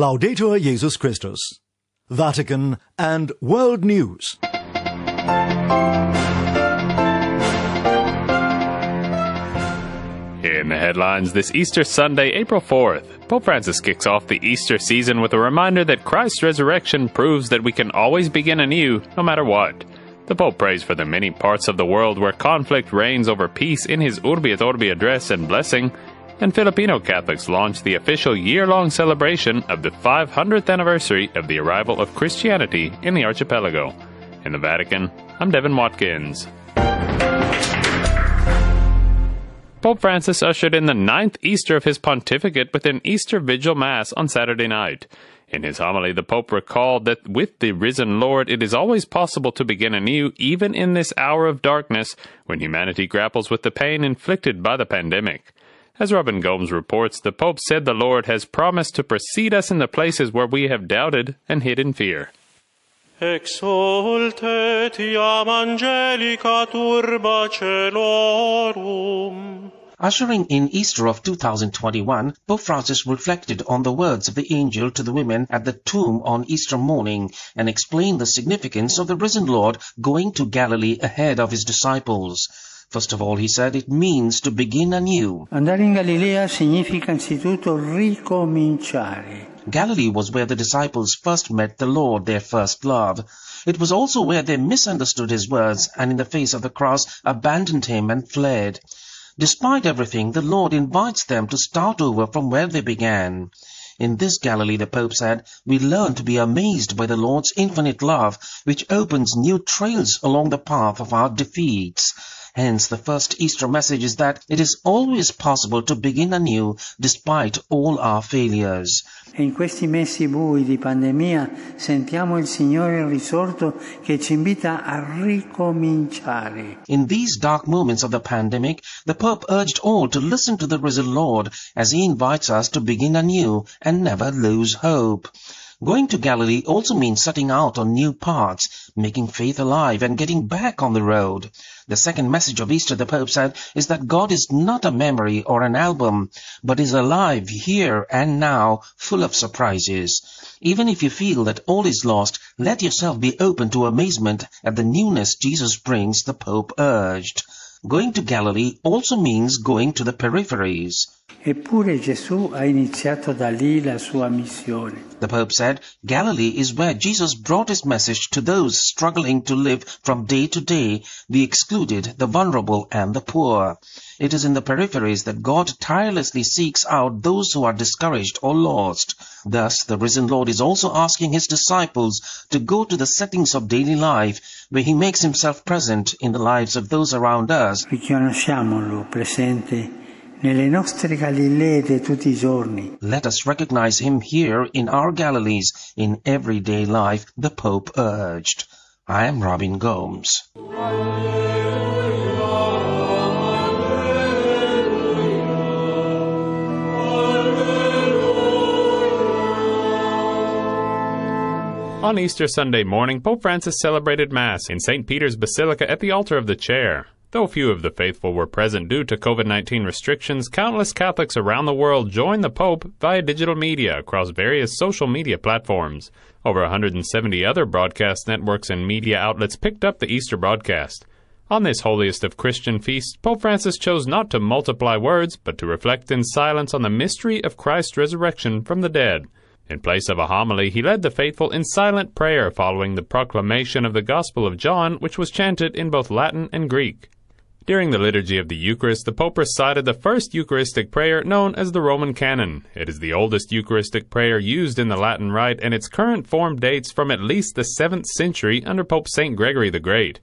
Laudetur Jesus Christus. Vatican and World News. In the headlines this Easter Sunday, April 4th, Pope Francis kicks off the Easter season with a reminder that Christ's resurrection proves that we can always begin anew, no matter what. The Pope prays for the many parts of the world where conflict reigns over peace in his Urbi et Orbi address and blessing, and Filipino Catholics launch the official year-long celebration of the 500th anniversary of the arrival of Christianity in the archipelago. In the Vatican, I'm Devin Watkins. Pope Francis ushered in the 9th Easter of his pontificate with an Easter Vigil Mass on Saturday night. In his homily, the Pope recalled that with the risen Lord, it is always possible to begin anew, even in this hour of darkness, when humanity grapples with the pain inflicted by the pandemic. As Robin Gomes reports, the Pope said the Lord has promised to precede us in the places where we have doubted and hid in fear. Exultet iam angelica turba celorum. Ushering in Easter of 2021, Pope Francis reflected on the words of the angel to the women at the tomb on Easter morning and explained the significance of the risen Lord going to Galilee ahead of his disciples. First of all, he said it means to begin anew. Andare in Galilea significa innanzitutto ricominciare. Galilee was where the disciples first met the Lord, their first love. It was also where they misunderstood his words and in the face of the cross abandoned him and fled. Despite everything, the Lord invites them to start over from where they began. In this Galilee, the Pope said, we learn to be amazed by the Lord's infinite love, which opens new trails along the path of our defeats. Hence, the first Easter message is that it is always possible to begin anew despite all our failures. E in questi mesi bui di pandemia sentiamo il Signore risorto che ci invita a ricominciare. In these dark moments of the pandemic, the Pope urged all to listen to the risen Lord as he invites us to begin anew and never lose hope. Going to Galilee also means setting out on new paths, making faith alive and getting back on the road. The second message of Easter, the Pope said, is that God is not a memory or an album, but is alive here and now, full of surprises. Even if you feel that all is lost, let yourself be open to amazement at the newness Jesus brings, the Pope urged. Going to Galilee also means going to the peripheries. Eppure Gesù ha iniziato da lì la sua missione. The Pope said, Galilee is where Jesus brought his message to those struggling to live from day to day, the excluded, the vulnerable, and the poor. It is in the peripheries that God tirelessly seeks out those who are discouraged or lost. Thus, the risen Lord is also asking his disciples to go to the settings of daily life, where he makes himself present in the lives of those around us. Riconosciamolo presente nelle nostre Galilee di tutti I giorni. Let us recognize him here in our Galilees, in everyday life, the Pope urged. I am Robin Gomes. On Easter Sunday morning, Pope Francis celebrated Mass in St. Peter's Basilica at the altar of the chair. Though few of the faithful were present due to COVID-19 restrictions, countless Catholics around the world joined the Pope via digital media across various social media platforms. Over 170 other broadcast networks and media outlets picked up the Easter broadcast. On this holiest of Christian feasts, Pope Francis chose not to multiply words, but to reflect in silence on the mystery of Christ's resurrection from the dead. In place of a homily, he led the faithful in silent prayer following the proclamation of the Gospel of John, which was chanted in both Latin and Greek. During the liturgy of the Eucharist, the Pope recited the first Eucharistic prayer known as the Roman Canon. It is the oldest Eucharistic prayer used in the Latin Rite, and its current form dates from at least the 7th century under Pope St. Gregory the Great.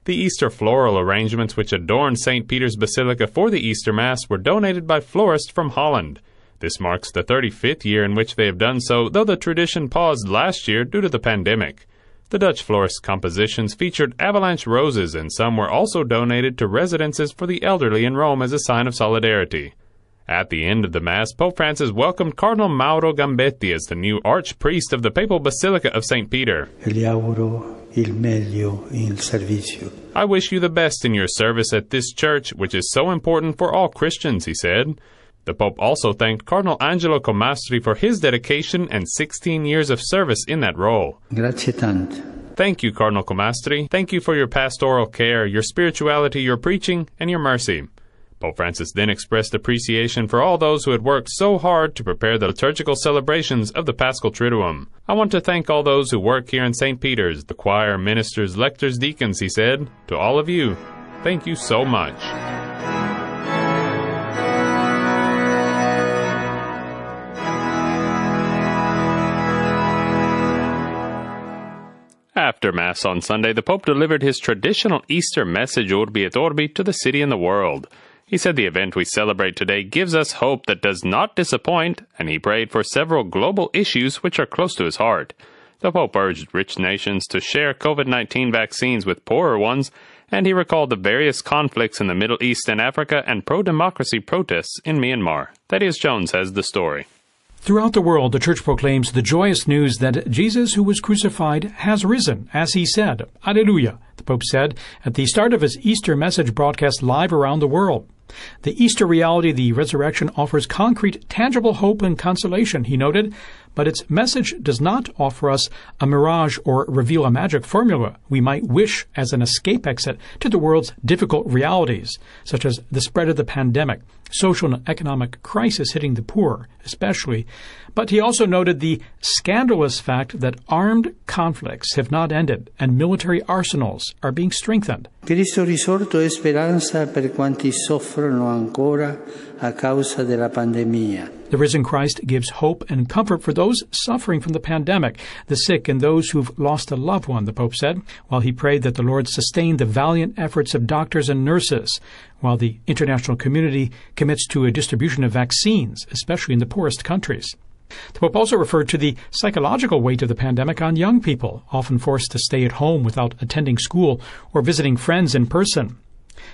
The Easter floral arrangements which adorned St. Peter's Basilica for the Easter Mass were donated by florists from Holland. This marks the 35th year in which they have done so, though the tradition paused last year due to the pandemic. The Dutch florist's compositions featured avalanche roses, and some were also donated to residences for the elderly in Rome as a sign of solidarity. At the end of the Mass, Pope Francis welcomed Cardinal Mauro Gambetti as the new archpriest of the Papal Basilica of St. Peter. Gli auguro il meglio in servizio. I wish you the best in your service at this church, which is so important for all Christians, he said. The Pope also thanked Cardinal Angelo Comastri for his dedication and 16 years of service in that role. Grazie tante. Thank you, Cardinal Comastri. Thank you for your pastoral care, your spirituality, your preaching, and your mercy. Pope Francis then expressed appreciation for all those who had worked so hard to prepare the liturgical celebrations of the Paschal Triduum. I want to thank all those who work here in St. Peter's, the choir, ministers, lectors, deacons, he said. To all of you, thank you so much. After Mass on Sunday, the Pope delivered his traditional Easter message, Urbi et Orbi, to the city and the world. He said the event we celebrate today gives us hope that does not disappoint, and he prayed for several global issues which are close to his heart. The Pope urged rich nations to share COVID-19 vaccines with poorer ones, and he recalled the various conflicts in the Middle East and Africa and pro-democracy protests in Myanmar. Thaddeus Jones has the story. Throughout the world, the Church proclaims the joyous news that Jesus, who was crucified, has risen, as he said. Alleluia, the Pope said at the start of his Easter message broadcast live around the world. The Easter reality, the resurrection, offers concrete, tangible hope and consolation, he noted, but its message does not offer us a mirage or reveal a magic formula we might wish as an escape exit to the world's difficult realities, such as the spread of the pandemic, social and economic crisis hitting the poor especially. But he also noted the scandalous fact that armed conflicts have not ended and military arsenals are being strengthened. Cristo risorto è speranza per quanti soffrono ancora a causa della pandemia. The risen Christ gives hope and comfort for those suffering from the pandemic, the sick, and those who've lost a loved one, the Pope said, while he prayed that the Lord sustain the valiant efforts of doctors and nurses, while the international community commits to a distribution of vaccines, especially in the poorest countries. The Pope also referred to the psychological weight of the pandemic on young people, often forced to stay at home without attending school or visiting friends in person.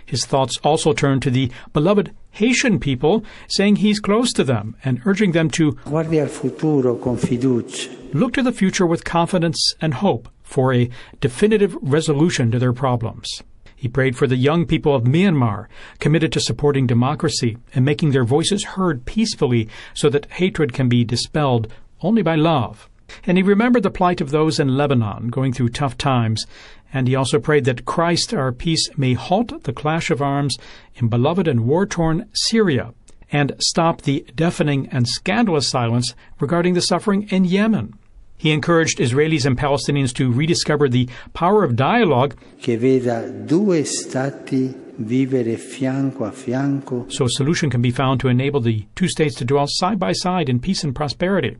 His thoughts also turned to the beloved Haitian people, saying he's close to them and urging them to Guardi al futuro con fiducia. Look to the future with confidence and hope for a definitive resolution to their problems. He prayed for the young people of Myanmar, committed to supporting democracy and making their voices heard peacefully so that hatred can be dispelled only by love. And he remembered the plight of those in Lebanon going through tough times, and he also prayed that Christ, our peace, may halt the clash of arms in beloved and war-torn Syria and stop the deafening and scandalous silence regarding the suffering in Yemen. He encouraged Israelis and Palestinians to rediscover the power of dialogue Che veda due stati vivere fianco a fianco. So a solution can be found to enable the two states to dwell side by side in peace and prosperity.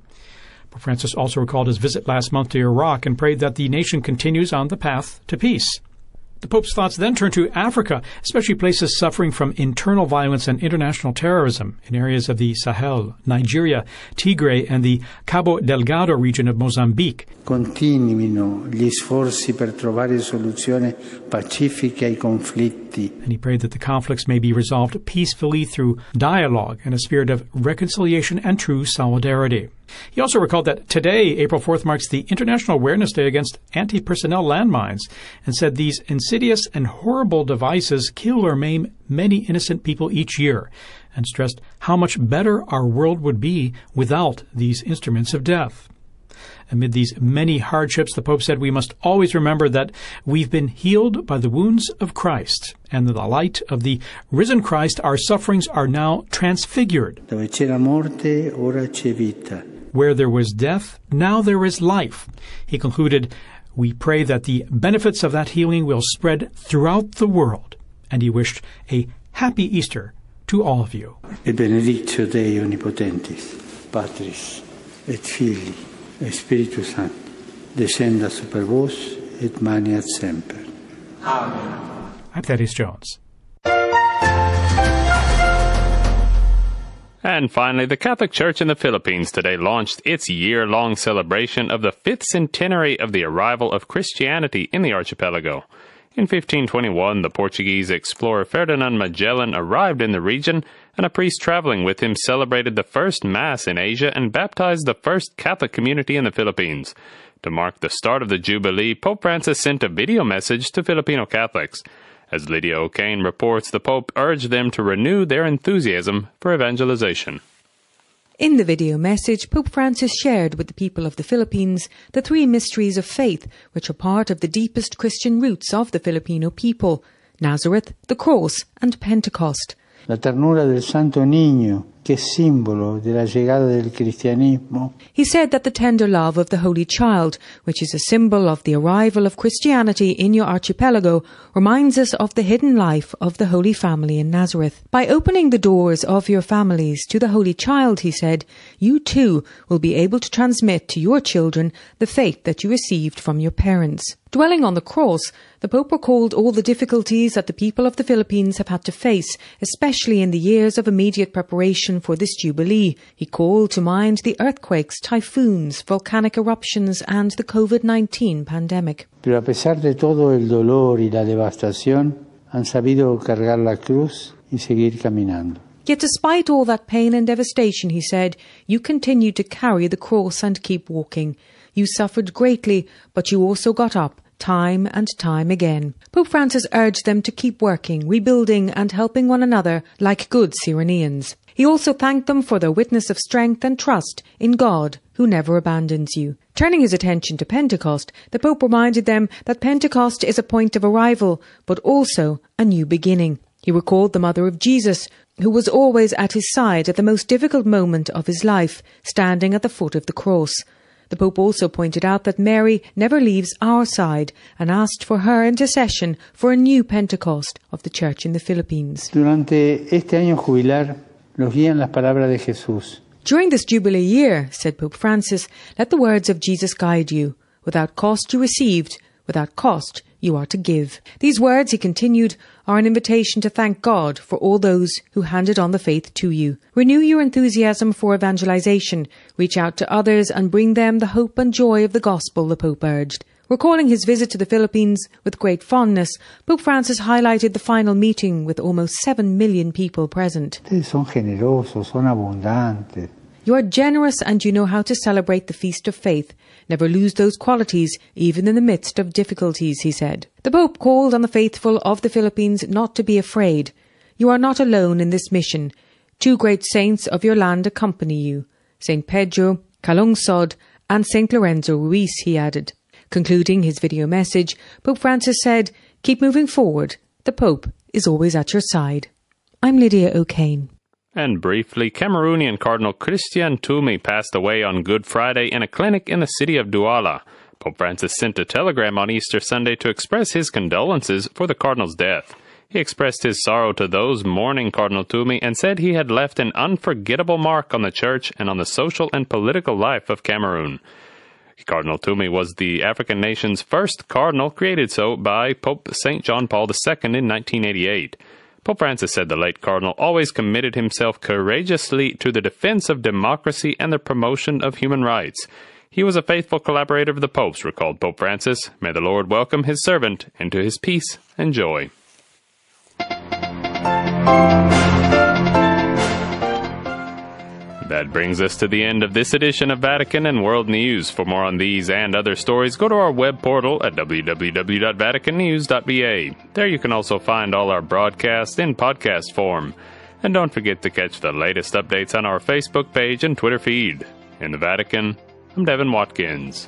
Pope Francis also recalled his visit last month to Iraq and prayed that the nation continues on the path to peace. The Pope's thoughts then turned to Africa, especially places suffering from internal violence and international terrorism in areas of the Sahel, Nigeria, Tigray, and the Cabo Delgado region of Mozambique. Continuino gli sforzi per trovare soluzione pacifica ai conflitti. And he prayed that the conflicts may be resolved peacefully through dialogue and a spirit of reconciliation and true solidarity. He also recalled that today, April 4th, marks the International Awareness Day against anti-personnel landmines, and said these insidious and horrible devices kill or maim many innocent people each year, and stressed how much better our world would be without these instruments of death. Amid these many hardships, the Pope said we must always remember that we've been healed by the wounds of Christ, and in the light of the risen Christ, our sufferings are now transfigured. Dove c'è la morte, ora c'è vita. Where there was death, now there is life. He concluded, we pray that the benefits of that healing will spread throughout the world. And he wished a happy Easter to all of you. E benedictio Dei omnipotentis, Patris et Filii et Spiritus Sancti, descenda super vos et maniat semper. Amen. I'm Thaddeus Jones. And finally, the Catholic Church in the Philippines today launched its year-long celebration of the 5th centenary of the arrival of Christianity in the archipelago. In 1521, the Portuguese explorer Ferdinand Magellan arrived in the region, and a priest traveling with him celebrated the first Mass in Asia and baptized the first Catholic community in the Philippines. To mark the start of the Jubilee, Pope Francis sent a video message to Filipino Catholics. As Lydia O'Kane reports, the Pope urged them to renew their enthusiasm for evangelization. In the video message, Pope Francis shared with the people of the Philippines the three mysteries of faith, which are part of the deepest Christian roots of the Filipino people: Nazareth, the Cross, and Pentecost. La ternura del Santo Niño, che è simbolo della llegada del cristianismo. He said that the tender love of the Holy Child, which is a symbol of the arrival of Christianity in your archipelago, reminds us of the hidden life of the Holy Family in Nazareth. By opening the doors of your families to the Holy Child, he said, you too will be able to transmit to your children the faith that you received from your parents. Dwelling on the cross, the Pope recalled all the difficulties that the people of the Philippines have had to face, especially in the years of immediate preparation for this Jubilee. He called to mind the earthquakes, typhoons, volcanic eruptions and the COVID-19 pandemic. Pero a pesar de todo el dolor y la devastación, han sabido cargar la cruz y seguir caminando. Yet despite all that pain and devastation, he said, you continued to carry the cross and keep walking. You suffered greatly, but you also got up, time and time again. Pope Francis urged them to keep working, rebuilding and helping one another like good Cyrenaeans. He also thanked them for their witness of strength and trust in God, who never abandons you. Turning his attention to Pentecost, the Pope reminded them that Pentecost is a point of arrival, but also a new beginning. He recalled the mother of Jesus, who was always at his side at the most difficult moment of his life, standing at the foot of the cross. The Pope also pointed out that Mary never leaves our side and asked for her intercession for a new Pentecost of the Church in the Philippines. Durante este año jubilar, nos guían las palabras de Jesús. During this Jubilee year, said Pope Francis, let the words of Jesus guide you. Without cost you received, without cost you are to give. These words, he continued, are an invitation to thank God for all those who handed on the faith to you. Renew your enthusiasm for evangelization, reach out to others and bring them the hope and joy of the gospel, the Pope urged. Recalling his visit to the Philippines with great fondness, Pope Francis highlighted the final meeting with almost 7 million people present. Ustedes son generosos, son abundantes. You are generous and you know how to celebrate the feast of faith. Never lose those qualities, even in the midst of difficulties, he said. The Pope called on the faithful of the Philippines not to be afraid. You are not alone in this mission. 2 great saints of your land accompany you, St. Pedro, Calungsod, and St. Lorenzo Ruiz, he added. Concluding his video message, Pope Francis said, keep moving forward. The Pope is always at your side. I'm Lydia O'Kane. And briefly, Cameroonian Cardinal Christian Toomey passed away on Good Friday in a clinic in the city of Douala. Pope Francis sent a telegram on Easter Sunday to express his condolences for the Cardinal's death. He expressed his sorrow to those mourning Cardinal Toomey and said he had left an unforgettable mark on the Church and on the social and political life of Cameroon. Cardinal Toomey was the African nation's first cardinal, created so by Pope St. John Paul II in 1988. Pope Francis said the late cardinal always committed himself courageously to the defense of democracy and the promotion of human rights. He was a faithful collaborator of the Pope's, recalled Pope Francis. May the Lord welcome his servant into his peace and joy. That brings us to the end of this edition of Vatican and World News. For more on these and other stories, go to our web portal at www.vaticannews.va. There you can also find all our broadcasts in podcast form. And don't forget to catch the latest updates on our Facebook page and Twitter feed. In the Vatican, I'm Devin Watkins.